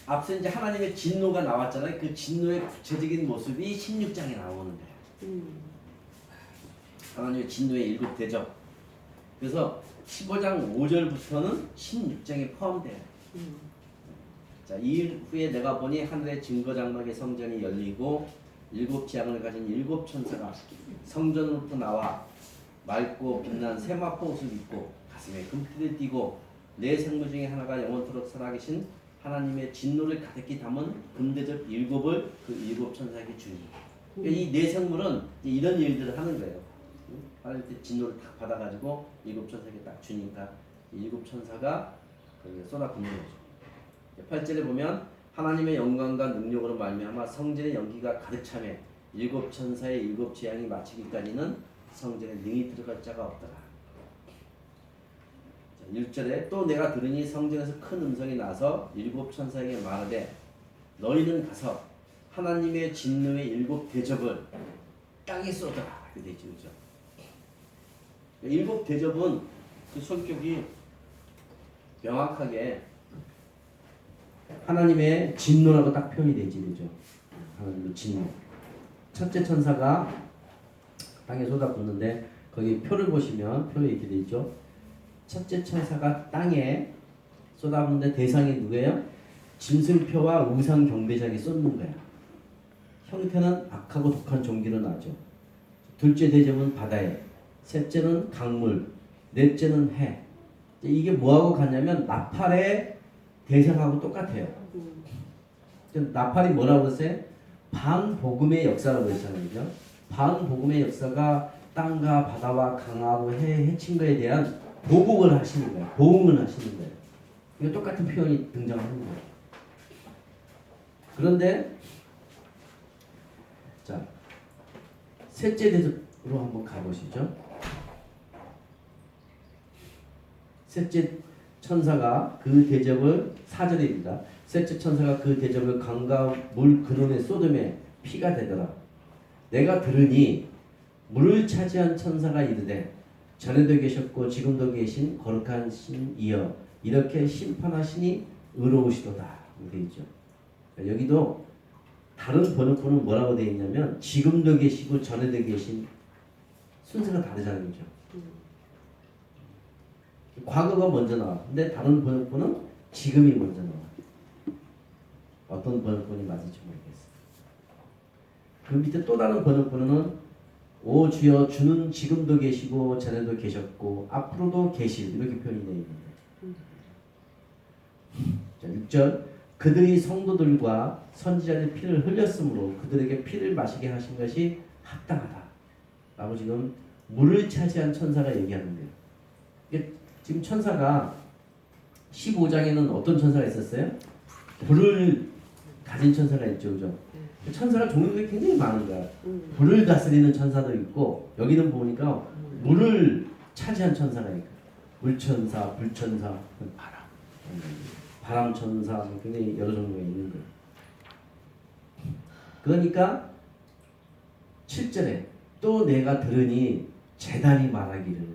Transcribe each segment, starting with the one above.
앞서 이제 하나님의 진노가 나왔잖아요. 그 진노의 구체적인 모습이 16장에 나오는 거예요. 하나님의 진노의 일곱 대접. 그래서 15장 5절부터는 16장에 포함돼요. 자, 이일 후에 내가 보니 하늘의 증거장막의 성전이 열리고 일곱 지향을 가진 일곱 천사가 성전으로부터 나와 맑고 빛난 세마포 옷을 입고 가슴에 금띠를 띠고 네 생물 중에 하나가 영원토록 살아계신 하나님의 진노를 가득히 담은 금대접 일곱을 그 일곱 천사에게 주니. 그러니까 이 네 생물은 이런 일들을 하는 거예요. 하나님 때 진노를 딱 받아가지고 일곱 천사에게 딱 주니까 일곱 천사가 쏟아붓는 거죠. 8절에 보면 하나님의 영광과 능력으로 말미암아 성전의 연기가 가득 차며 일곱 천사의 일곱 재앙이 마치기까지는 성전에 능히 들어갈 자가 없더라. 1절에 또 내가 들으니 성전에서 큰 음성이 나서 일곱 천사에게 말하되 너희는 가서 하나님의 진노의 일곱 대접을 땅에 쏟아라. 이렇게 되죠. 그렇죠? 일곱 대접은 그 성격이 명확하게 하나님의 진노라고 딱 표현이 되지, 그죠? 하나님의 진노. 첫째 천사가 땅에 쏟아붓는데 거기 표를 보시면 표에 이렇게 돼 있죠. 첫째 천사가 땅에 쏟아붓는데 대상이 누구예요? 짐승표와 우상 경배장에 쏟는 거야. 형태는 악하고 독한 종기로 나죠. 둘째 대접은 바다에, 셋째는 강물, 넷째는 해. 이게 뭐하고 같냐면 나팔의 대상하고 똑같아요. 나팔이 뭐라고 했어요? 반복음의 역사라고 했잖아요. 그죠? 반복음의 역사가 땅과 바다와 강하고 해에 해친 것에 대한 보복을 하시는 거예요. 보응을 하시는 거예요. 이거 똑같은 표현이 등장하는 거예요. 그런데 자, 셋째 대접으로 한번 가보시죠. 셋째 천사가 그 대접을 4절입니다. 셋째 천사가 그 대접을 강과 물 근원에 쏟음에 피가 되더라. 내가 들으니 물을 차지한 천사가 이르되 전에도 계셨고 지금도 계신 거룩한 신이여 이렇게 심판하시니 의로우시도다. 되어 있죠. 여기도 다른 번역본은 뭐라고 되어 있냐면 지금도 계시고 전에도 계신 순서가 다르잖아요. 그죠? 과거가 먼저 나와. 근데 다른 번역본은 지금이 먼저 나와. 어떤 번역본이 맞을지 모르겠어요. 그 밑에 또 다른 번역본은 오 주여 주는 지금도 계시고 전에도 계셨고 앞으로도 계실 이렇게 표현이 되어 있는데 자, 6절 그들이 성도들과 선지자의 피를 흘렸으므로 그들에게 피를 마시게 하신 것이 합당하다 라고 지금 물을 차지한 천사가 얘기하는 거예요. 이게 지금 천사가 15장에는 어떤 천사가 있었어요? 불을 가진 천사가 있죠. 그죠? 천사가 종류가 굉장히 많은 거야. 불을 다스리는 천사도 있고 여기는 보니까 물을 차지한 천사가 있고 물천사, 불천사, 바람천사 굉장히 여러 종류가 있는 거예요. 그러니까 7절에 또 내가 들으니 제단이 말하기를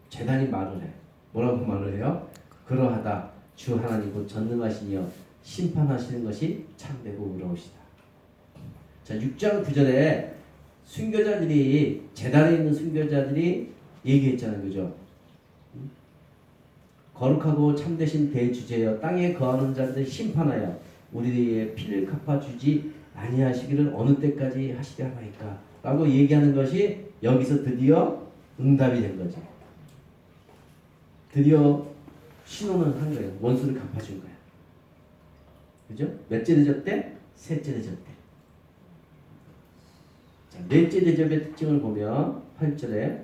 제단이 말을 해. 뭐라고 말을 해요? 그러하다 주 하나님 곧 전능하시며 심판하시는 것이 참되고 의로우시다. 자, 6장 9절에 순교자들이 제단에 있는 순교자들이 얘기했잖아요. 그죠? 거룩하고 참되신 대주제여 땅에 거하는 자들을 심판하여 우리의 피를 갚아주지 아니하시기를 어느 때까지 하시려 하나이까 라고 얘기하는 것이 여기서 드디어 응답이 된 거죠. 드디어 신호는 한 거예요. 원수를 갚아준 거야. 그죠? 몇째 대접 때? 셋째 대접 때. 자, 넷째 대접의 특징을 보면 8절에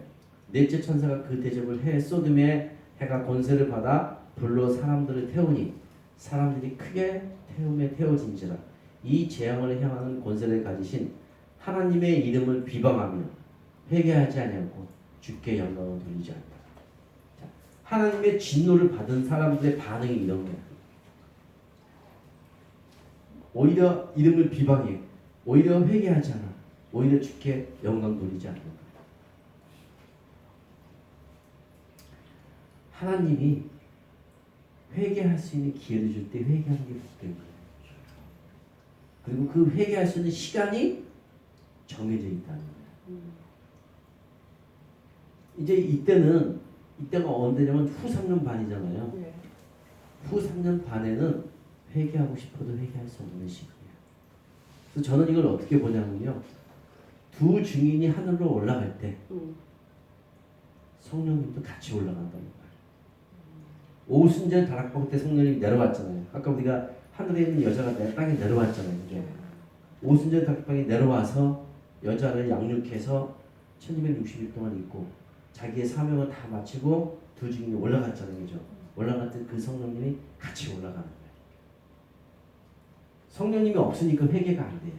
넷째 천사가 그 대접을 해 쏟음에 해가 권세를 받아 불로 사람들을 태우니 사람들이 크게 태움에 태워진지라 이 재앙을 향하는 권세를 가지신 하나님의 이름을 비방하며 회개하지 아니하고 주께 영광을 돌리지 않는다. 자, 하나님의 진노를 받은 사람들의 반응이 이런 거야. 오히려 이름을 비방해. 오히려 회개하지 않아. 오히려 주께 영광 돌리지 않는 거야. 하나님이 회개할 수 있는 기회를 줄 때 회개하는 게 복된 거예요. 그리고 그 회개할 수 있는 시간이 정해져 있다는 거예요. 이제 이때가 언제냐면 후 3년 반이잖아요. 네. 후 3년 반에는 회개하고 싶어도 회개할 수 없는 시간이에요. 그래서 저는 이걸 어떻게 보냐면요. 두 증인이 하늘로 올라갈 때 성령님도 같이 올라간다는 거예요. 오순절 다락방 때 성령님이 내려왔잖아요. 아까 우리가 하늘에 있는 여자가 땅에 내려왔잖아요. 그죠? 오순절 다락방에 내려와서 여자를 양육해서 1260일 동안 있고 자기의 사명을 다 마치고 두 증인이 올라갔잖아요. 그죠? 올라갈 때 그 성령님이 같이 올라가는 거예요. 성령님이 없으니까 회개가 안 돼요.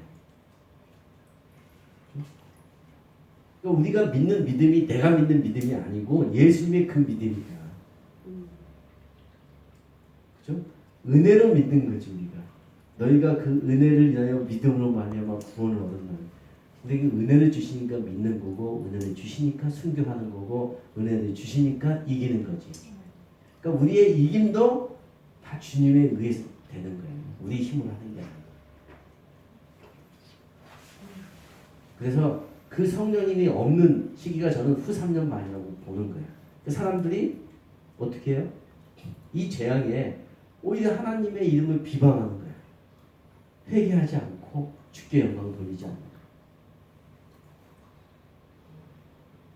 그러니까 우리가 믿는 믿음이 내가 믿는 믿음이 아니고 예수님의 그 믿음이야. 그죠? 은혜로 믿는 거지 우리가. 너희가 그 은혜를 인하여 믿음으로 말미암아 구원을 얻었나니. 우리에게 은혜를 주시니까 믿는 거고 은혜를 주시니까 순교하는 거고 은혜를 주시니까 이기는 거지. 그러니까 우리의 이김도 다 주님에 의해서 되는 거예요. 우리 힘으로 하는 게 아니라. 그래서 그 성령님이 없는 시기가 저는 후 3년 만이라고 보는 거예요. 사람들이 어떻게 해요? 이 재앙에 오히려 하나님의 이름을 비방하는 거예요. 회개하지 않고 주께 영광 돌리지 않는 거예요.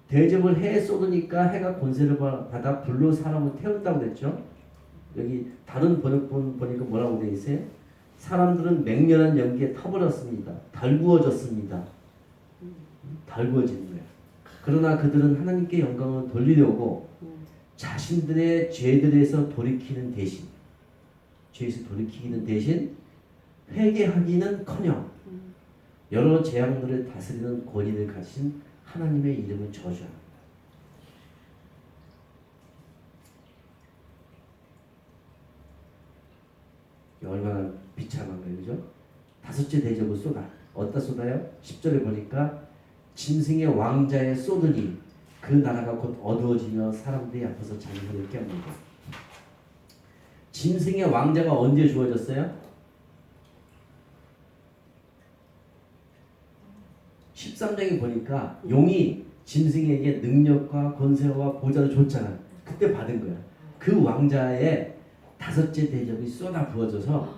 대접을 해에 쏟으니까 해가 권세를 받아 불로 사람을 태운다고 그랬죠. 여기 다른 번역본 보니까 뭐라고 되어 있어요? 사람들은 맹렬한 연기에 타버렸습니다. 달구어졌습니다. 달구어지는 거예요. 그러나 그들은 하나님께 영광을 돌리려고 자신들의 죄들에서 돌이키는 대신 죄에서 돌이키는 대신 회개하기는커녕 여러 재앙들을 다스리는 권위를 가진 하나님의 이름을 저주합니다. 얼마나 비참한 거예요, 그죠? 다섯째 대접을 쏟아. 어디다 쏟아요? 10절에 보니까 짐승의 왕자에 쏟으니 그 나라가 곧 어두워지며 사람들이 앞에서 자기 혀를 깨물고. 짐승의 왕자가 언제 주어졌어요? 13장에 보니까 용이 짐승에게 능력과 권세와 보좌를 줬잖아요. 그때 받은 거야. 그 왕자의 다섯째 대접이 쏟아 부어져서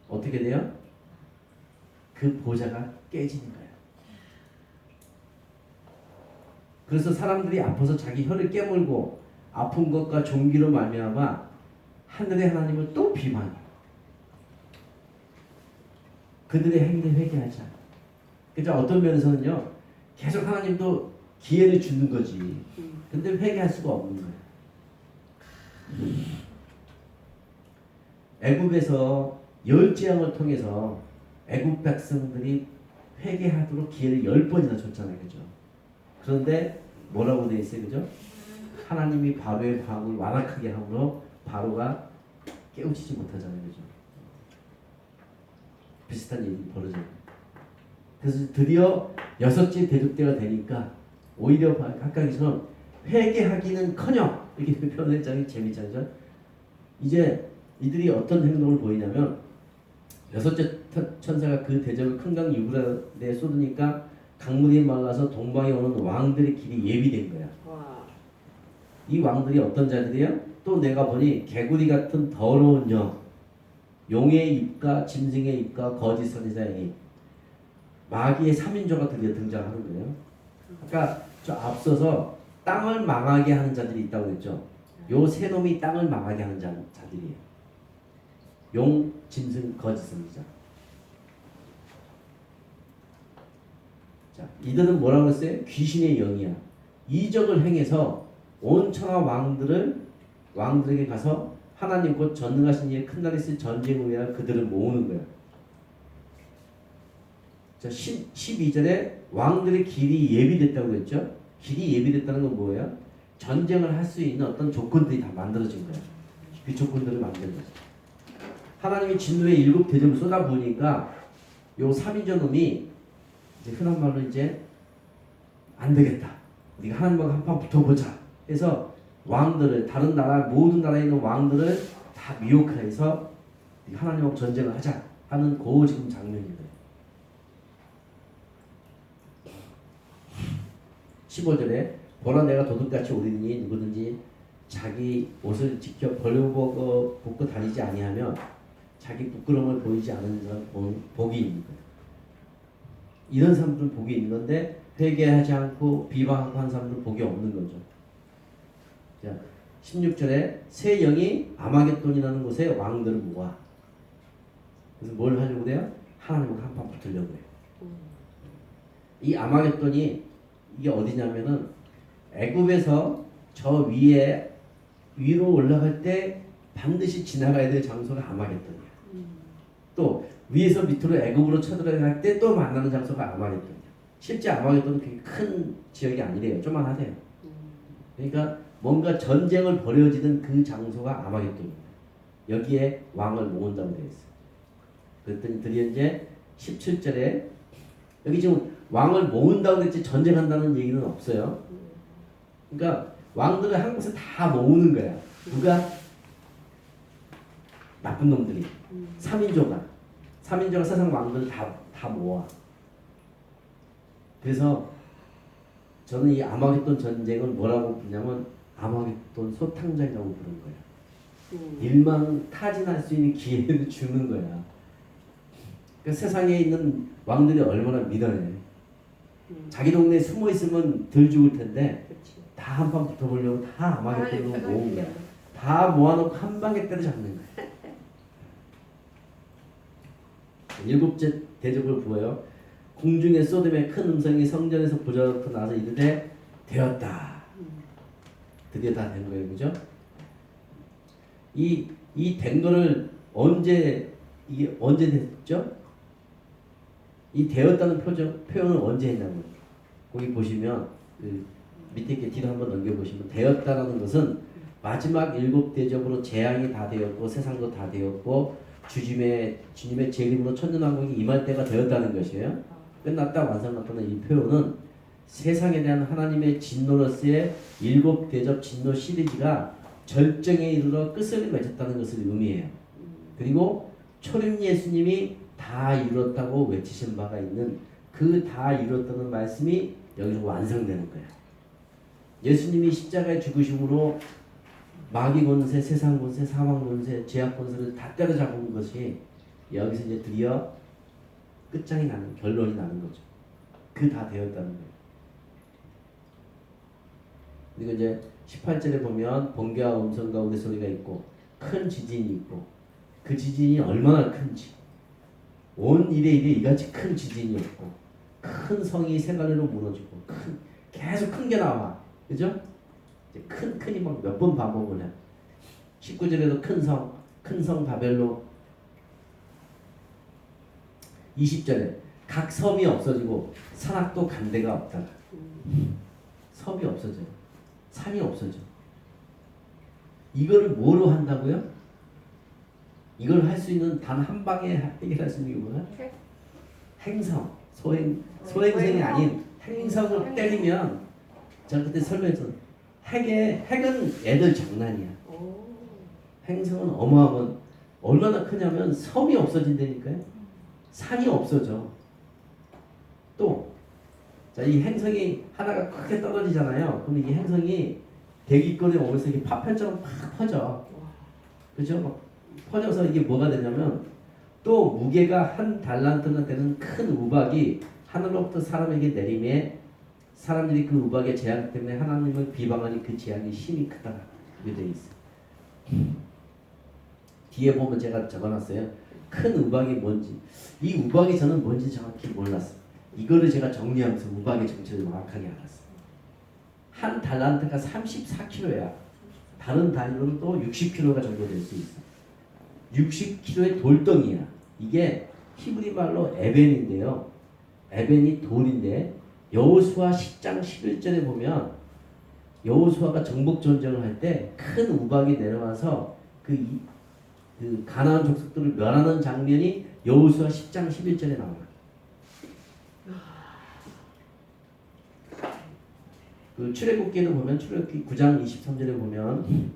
어떻게 돼요? 그 보좌가 깨지는 거예요. 그래서 사람들이 아파서 자기 혀를 깨물고 아픈 것과 종기로 말미암아 하늘의 하나님을 또 비방해. 그들의 행위를 회개하지 않아. 그러니까 어떤 면에서는요, 계속 하나님도 기회를 주는 거지. 근데 회개할 수가 없는 거예요. 애굽에서 열 재앙을 통해서 애굽 백성들이 회개하도록 기회를 10번이나 줬잖아요, 그죠? 그런데 뭐라고 돼 있어요, 그죠? 하나님이 바로의 방을 완악하게 함으로 바로가 깨우치지 못하잖아요, 그죠? 비슷한 일이 벌어져요. 그래서 드디어 여섯째 대접 때가 되니까 오히려 각각이처럼 회개하기는커녕 이렇게 표현했잖아요. 재밌잖아요. 이제 이들이 어떤 행동을 보이냐면 여섯째 천사가 그 대접을 큰 강 유브라데에 쏟으니까 강물이 말라서 동방에 오는 왕들의 길이 예비된 거야. 와. 이 왕들이 어떤 자들이에요? 또 내가 보니 개구리 같은 더러운 영, 용의 입과 짐승의 입과 거짓 선지자의 입, 마귀의 3인조가 드디어 등장하는 거예요. 그러니까 저 앞서서 땅을 망하게 하는 자들이 있다고 했죠. 요 세 놈이 땅을 망하게 하는 자들이에요. 용, 짐승, 거짓 선지자. 자, 이들은 뭐라고 했어요? 귀신의 영이야. 이적을 행해서 온 천하 왕들에게 가서 하나님 곧 전능하신 이의 큰 날이 있을 전쟁을 위하여 그들을 모으는 거야. 자, 12절에 왕들의 길이 예비됐다고 했죠. 길이 예비됐다는 건 뭐예요? 전쟁을 할 수 있는 어떤 조건들이 다 만들어진 거야. 그 조건들을 만든 거죠. 하나님이 진노의 7 대접을 쏟아부으니까 요 3인조 놈이 이제 흔한 말로 이제 안 되겠다. 우리가 하나님과 한판 붙어보자. 해서 왕들을 다른 나라 모든 나라에 있는 왕들을 다 미혹해서 하나님하고 전쟁을 하자. 하는 그 지금 장면입니다. 15절에 보라 내가 도둑같이 오리니 누구든지 자기 옷을 지켜 벌려벗고 다니지 아니하며 자기 부끄러움을 보이지 않는 사람 복이 있는 거예요. 이런 사람들은 복이 있는 건데 회개하지 않고 비방하고 한 사람들은 복이 없는 거죠. 자, 16절에 새 영이 아마겟돈이라는 곳에 왕들을 모아. 그래서 뭘 하려고 그래요? 하나님과 한판 붙으려고 해요. 이 아마겟돈이 이게 어디냐면은 애굽에서 저 위로 올라갈 때 반드시 지나가야 될 장소가 아마겟돈이야. 또 위에서 밑으로 애굽으로 쳐들어갈 때 또 만나는 장소가 아마겟돈이야. 실제 아마겟돈은 그렇게 큰 지역이 아니래요. 조만하대요. 그러니까 뭔가 전쟁을 벌여지는 그 장소가 아마겟돈입니다. 여기에 왕을 모은다고 되어 있어요. 그랬더니 드디어 이제 17절에 여기 지금 왕을 모은다고 했지 전쟁한다는 얘기는 없어요. 그러니까 왕들을 한 곳에 다 모으는 거야. 누가? 나쁜 놈들이. 3인조가 세상 왕들을 다 모아. 그래서 저는 이 아마겟돈 전쟁을 뭐라고 부르냐면 아마겟돈 소탕전이라고 부르는 거야. 일망타진할 수 있는 기회를 주는 거야. 그 세상에 있는 왕들이 얼마나 미련해. 자기 동네에 숨어 있으면 덜 죽을 텐데 다 한 판 붙어보려고 다 아마겟돈으로 모은 거야. 다 모아놓고 한 방에 때려잡는 거야. 일곱째 대접을 보여요. 공중에 소돔의 큰 음성이 성전에서 보좌로부터 나서 이르되 되었다. 드디어 다 된 거예요, 그죠? 이 된 거를 이게 언제 됐죠? 이 되었다는 표현을 언제 했냐면 거기 보시면 그 밑에 게 뒤로 한번 넘겨보시면 되었다라는 것은 마지막 일곱 대접으로 재앙이 다 되었고 세상도 다 되었고 주님의 제 이름으로 천년왕국이 임할 때가 되었다는 것이에요. 끝났다 완성났다는 이 표현은 세상에 대한 하나님의 진노로서의 일곱 대접 진노 시리즈가 절정에 이르러 끝을 맺었다는 것을 의미해요. 그리고 초림 예수님이 다 이뤘다고 외치신 바가 있는 그 다 이뤘다는 말씀이 여기서 완성되는 거예요. 예수님이 십자가에 죽으심으로 마귀 권세, 세상 권세, 사망 권세, 죄악 권세를 다 때려잡은 것이 여기서 이제 드디어 끝장이 나는 결론이 나는 거죠. 그 다 되었다는 거예요. 그리고 이제 18절에 보면 번개와 음성과 우레 소리가 있고 큰 지진이 있고 그 지진이 얼마나 큰지 온 이래 이같이 큰 지진이 없고 큰 성이 세 갈래로 무너지고 계속 큰 게 나와. 그죠? 큰이 막 몇 번 반복을 해. 19절에도 큰 성 바벨론. 20절에 각 섬이 없어지고 산악도 간데가 없다. 섬이 없어져요. 산이 없어져. 이거를 뭐로 한다고요? 이걸 할 수 있는 단 한 방에 해결할 수 있는 게 뭐야? 행성. 소행성이 아닌 행성을 때리면 제가 그때 설명했던 핵은 애들 장난이야. 행성은 어마어마한 얼마나 크냐면 섬이 없어진다니까요. 산이 없어져. 또 자, 이 행성이 하나가 크게 떨어지잖아요. 그럼 이 행성이 대기권에 오면서 이게 파편처럼 팍 퍼져. 그죠? 막 퍼져서 이게 뭐가 되냐면 또 무게가 한 달란트나 되는 큰 우박이 하늘로부터 사람에게 내림에 사람들이 그 우박의 재앙 때문에 하나님을 비방하니 그 재앙이 힘이 크다. 이게 돼 있어. 뒤에 보면 제가 적어놨어요. 큰 우박이 뭔지. 이 우박이 저는 뭔지 정확히 몰랐어요. 이거를 제가 정리하면서 우박의 정체를 정확하게 알았어요. 한 달란트가 34kg야. 다른 단위로는 또 60kg가 정도 될 수 있어. 60kg의 돌덩이야. 이게 히브리 말로 에벤인데요. 에벤이 돌인데 여호수아 10장 11절에 보면 여호수아가 정복 전쟁을 할 때 큰 우박이 내려와서 그 가나안 족속들을 멸하는 장면이 여호수아 10장 11절에 나와요. 그 출애굽기는 보면 출애굽기 9장 23절에 보면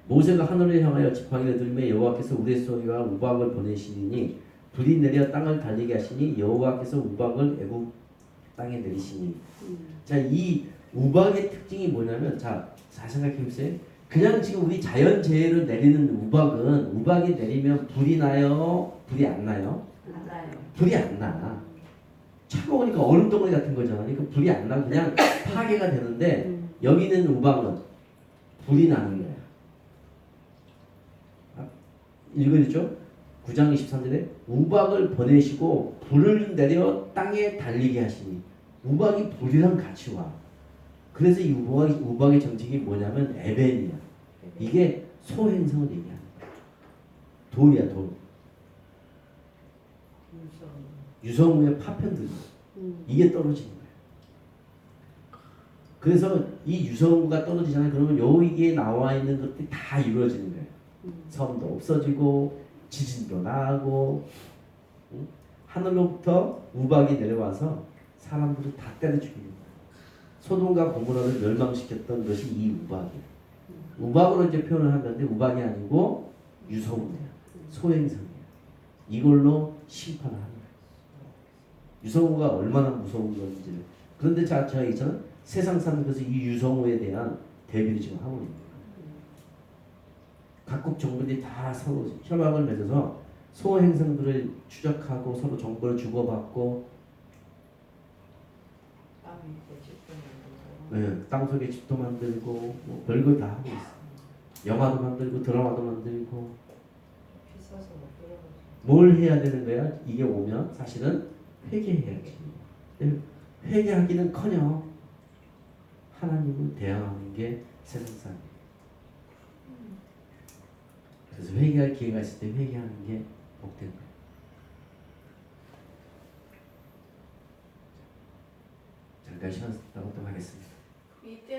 모세가 하늘을 향하여 지팡이를 들매 여호와께서 우레소리와 우박을 보내시니 불이 내려 땅을 달리게 하시니 여호와께서 우박을 애굽 땅에 내리시니. 자, 이 우박의 특징이 뭐냐면, 자, 잘 생각해 보세요. 그냥 지금 우리 자연재해를 내리는 우박이 내리면 불이 나요? 불이 안 나요? 안 나요. 불이 안 나. 차가우니까 얼음 덩어리 같은 거잖아. 그러니까 불이 안 나. 그냥 파괴가 되는데 여기 있는 우박은 불이 나는 거야. 읽어냈죠? 9장 23절에 우박을 보내시고 불을 내려 땅에 달리게 하시니. 우박이 불이랑 같이 와. 그래서 이 우박의 정책이 뭐냐면 에벤이야. 이게 소행성을 얘기하는 거야. 돌이야, 돌. 유성우의 파편들. 이게 떨어지는 거야. 그래서 이 유성우가 떨어지잖아요. 그러면 여기에 나와 있는 것들이 다 이루어지는 거예요. 섬도 없어지고 지진도 나고, 하늘로부터 우박이 내려와서 사람들을 다 때려 죽이는 거예요. 소돔과 고모라를 멸망시켰던 것이 이 우박이에요. 우박으로 이제 표현을 한 건데 우박이 아니고 유성우예요. 소행성이에요. 이걸로 심판을 하는 거예요. 유성우가 얼마나 무서운 건지를. 그런데 제가 있잖아요. 세상 사람들께서 이 유성우에 대한 대비를 지금 하고 있는 거예요. 각국 정부들이 다 서로 협약을 맺어서 소행성들을 추적하고 서로 정보를 주고받고, 네, 땅속에 집도 만들고 뭐 별걸 다 하고 있어. 영화도 만들고 드라마도 만들고. 뭘 해야 되는 거야? 이게 오면 사실은 회개해야지. 회개하기는커녕 하나님을 대항하는 게 세상 사람이에요. 그래서 회개할 기회가 있을 때 회개하는 게 복된 거예요. 잠깐 시간 쓰다가 또 하겠습니다. 이때는